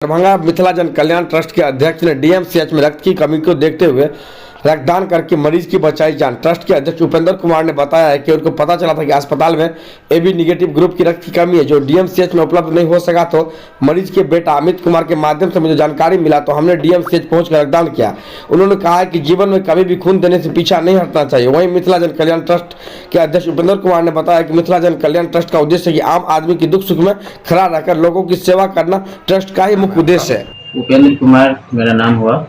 दरभंगा मिथिला जन कल्याण ट्रस्ट के अध्यक्ष ने डीएमसीएच में रक्त की कमी को देखते हुए रक्तदान करके मरीज की बचाई जान। ट्रस्ट के अध्यक्ष उपेंद्र कुमार ने बताया है कि उनको पता चला था कि अस्पताल में एबी निगेटिव ग्रुप की रक्त की कमी है जो डीएमसीएच में उपलब्ध नहीं हो सका, तो मरीज के बेटा अमित कुमार के माध्यम से मुझे जानकारी मिला तो हमने डीएमसीएच पहुंचकर रक्तदान किया। उन्होंने कहा है कि जीवन में कभी भी खून देने से पीछा नहीं हटना चाहिए। वहीं मिथिला जन कल्याण ट्रस्ट के अध्यक्ष उपेंद्र कुमार ने बताया कि मिथिला जन कल्याण ट्रस्ट का उद्देश्य है कि आम आदमी की दुख सुख में खड़ा रहकर लोगों की सेवा करना ट्रस्ट का ही मुख्य उद्देश्य है। उपेंद्र कुमार मेरा नाम हुआ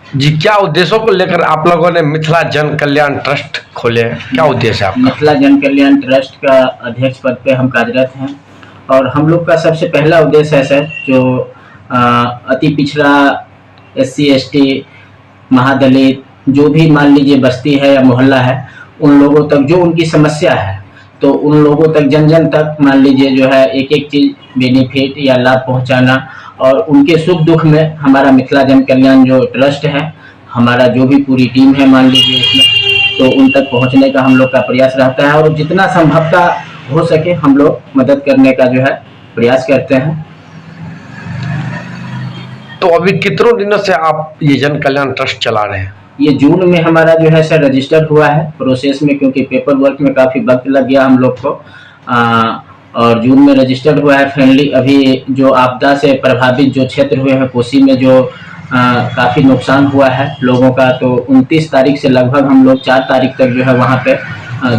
जी, क्या उद्देश्यों को लेकर आप लोगों ने मिथिला जन कल्याण ट्रस्ट खोले, क्या उद्देश्य है आपका? मिथिला जन कल्याण ट्रस्ट का अध्यक्ष पद पे हम कार्यरत हैं और हम लोग का सबसे पहला उद्देश्य है सर जो अति पिछड़ा SC ST महादलित जो भी मान लीजिए बस्ती है या मोहल्ला है उन लोगों तक जो उनकी समस्या है तो उन लोगों तक जन जन तक मान लीजिए जो है एक एक चीज बेनिफिट या लाभ पहुंचाना और उनके सुख दुख में हमारा मिथिला जन कल्याण जो ट्रस्ट है हमारा जो भी पूरी टीम है मान लीजिए इसमें तो उन तक पहुंचने का हम लोग का प्रयास रहता है और जितना संभवतः हो सके हम लोग मदद करने का जो है प्रयास करते हैं। तो अभी कितनों दिनों से आप ये जन कल्याण ट्रस्ट चला रहे हैं? ये जून में हमारा जो है सर रजिस्टर हुआ है प्रोसेस में, क्योंकि पेपर वर्क में काफ़ी वक्त लग गया हम लोग को और जून में रजिस्टर्ड हुआ है। फाइनली अभी जो आपदा से प्रभावित जो क्षेत्र हुए हैं कोसी में जो काफ़ी नुकसान हुआ है लोगों का, तो 29 तारीख से लगभग हम लोग 4 तारीख तक जो है वहाँ पे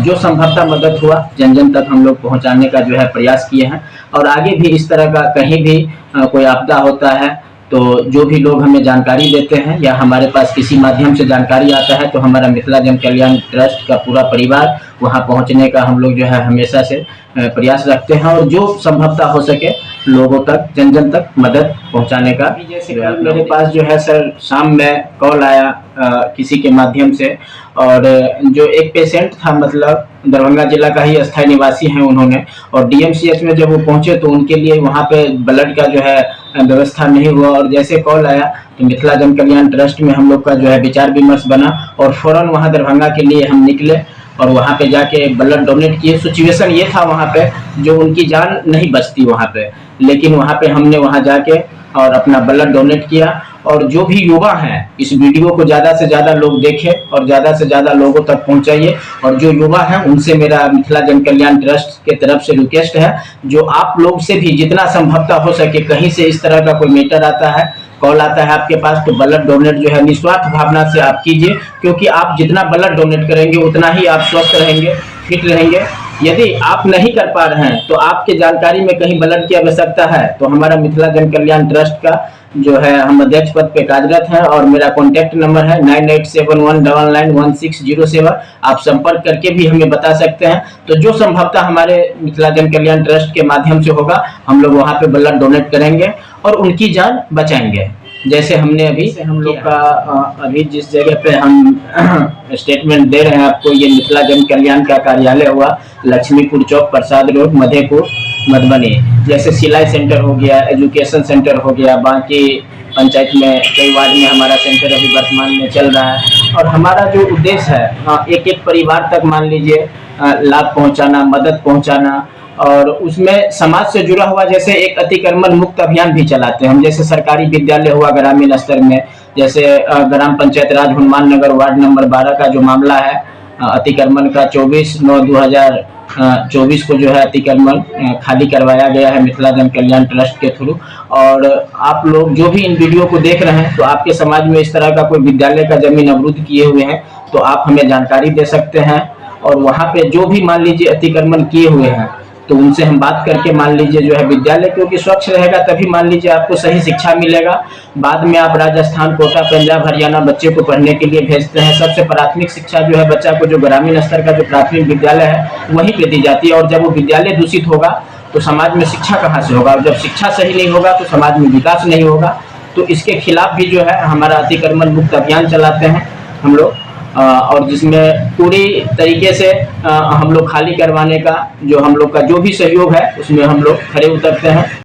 जो संभवतः मदद हुआ जन जन तक हम लोग पहुँचाने का जो है प्रयास किए हैं और आगे भी इस तरह का कहीं भी कोई आपदा होता है तो जो भी लोग हमें जानकारी देते हैं या हमारे पास किसी माध्यम से जानकारी आता है तो हमारा मिथिला जन कल्याण ट्रस्ट का पूरा परिवार वहां पहुंचने का हम लोग जो है हमेशा से प्रयास रखते हैं और जो संभवतः हो सके लोगों तक जन जन तक मदद पहुंचाने का। जैसे मेरे पास जो है सर शाम में कॉल आया किसी के माध्यम से और जो एक पेशेंट था मतलब दरभंगा जिला का ही स्थायी निवासी हैं उन्होंने और डीएमसीएच में जब वो पहुंचे तो उनके लिए वहाँ पे ब्लड का जो है व्यवस्था नहीं हुआ और जैसे कॉल आया तो मिथिला जन कल्याण ट्रस्ट में हम लोग का जो है विचार विमर्श बना और फौरन वहाँ दरभंगा के लिए हम निकले और वहाँ पे जाके ब्लड डोनेट किए। सिचुएशन ये था वहाँ पे जो उनकी जान नहीं बचती वहाँ पे, लेकिन वहाँ पे हमने वहाँ जाके और अपना ब्लड डोनेट किया और जो भी युवा हैं इस वीडियो को ज़्यादा से ज़्यादा लोग देखें और ज़्यादा से ज़्यादा लोगों तक पहुँचाइए और जो युवा हैं उनसे मेरा मिथिला जन कल्याण ट्रस्ट के तरफ से रिक्वेस्ट है जो आप लोग से भी जितना संभवतः हो सके कहीं से इस तरह का कोई मैटर आता है कॉल आता है आपके पास तो ब्लड डोनेट जो है निस्वार्थ भावना से आप कीजिए, क्योंकि आप जितना ब्लड डोनेट करेंगे उतना ही आप स्वस्थ रहेंगे, फिट रहेंगे। यदि आप नहीं कर पा रहे हैं तो आपके जानकारी में कहीं ब्लड की आवश्यकता है तो हमारा मिथिला जन कल्याण ट्रस्ट का जो है हम अध्यक्ष पद पे कार्यरत हैं और मेरा कॉन्टैक्ट नंबर है 9871991607। आप संपर्क करके भी हमें बता सकते हैं। तो जो संभवतः हमारे मिथिला जन कल्याण ट्रस्ट के माध्यम से होगा हम लोग वहाँ पे ब्लड डोनेट करेंगे और उनकी जान बचाएंगे। जैसे हमने अभी हम लोग का अभी जिस जगह पे हम स्टेटमेंट दे रहे हैं आपको, ये मिथिला जन कल्याण का कार्यालय हुआ लक्ष्मीपुर चौक प्रसाद रोड मधेपुर मधुबनी। जैसे सिलाई सेंटर हो गया, एजुकेशन सेंटर हो गया, बाकी पंचायत में कई वार्ड में हमारा सेंटर अभी वर्तमान में चल रहा है और हमारा जो उद्देश्य है एक एक परिवार तक मान लीजिए लाभ पहुंचाना, मदद पहुंचाना और उसमें समाज से जुड़ा हुआ जैसे एक अतिक्रमण मुक्त अभियान भी चलाते हैं हम। जैसे सरकारी विद्यालय हुआ ग्रामीण स्तर में, जैसे ग्राम पंचायत राज हनुमान नगर वार्ड नंबर 12 का जो मामला है अतिक्रमण का 24/9/2024 को जो है अतिक्रमण खाली करवाया गया है मिथिला जन कल्याण ट्रस्ट के थ्रू। और आप लोग जो भी इन वीडियो को देख रहे हैं तो आपके समाज में इस तरह का कोई विद्यालय का जमीन अवरुद्ध किए हुए हैं तो आप हमें जानकारी दे सकते हैं और वहाँ पे जो भी मान लीजिए अतिक्रमण किए हुए हैं तो उनसे हम बात करके मान लीजिए जो है विद्यालय क्योंकि स्वच्छ रहेगा तभी मान लीजिए आपको सही शिक्षा मिलेगा। बाद में आप राजस्थान, कोटा, पंजाब, हरियाणा बच्चे को पढ़ने के लिए भेजते हैं। सबसे प्राथमिक शिक्षा जो है बच्चा को जो ग्रामीण स्तर का जो प्राथमिक विद्यालय है वहीं पे दी जाती है और जब वो विद्यालय दूषित होगा तो समाज में शिक्षा कहाँ से होगा और जब शिक्षा सही नहीं होगा तो समाज में विकास नहीं होगा। तो इसके खिलाफ भी जो है हमारा अतिक्रमण मुक्त अभियान चलाते हैं हम लोग और जिसमें पूरी तरीके से हम लोग खाली करवाने का जो हम लोग का जो भी सहयोग है उसमें हम लोग खड़े उतरते हैं।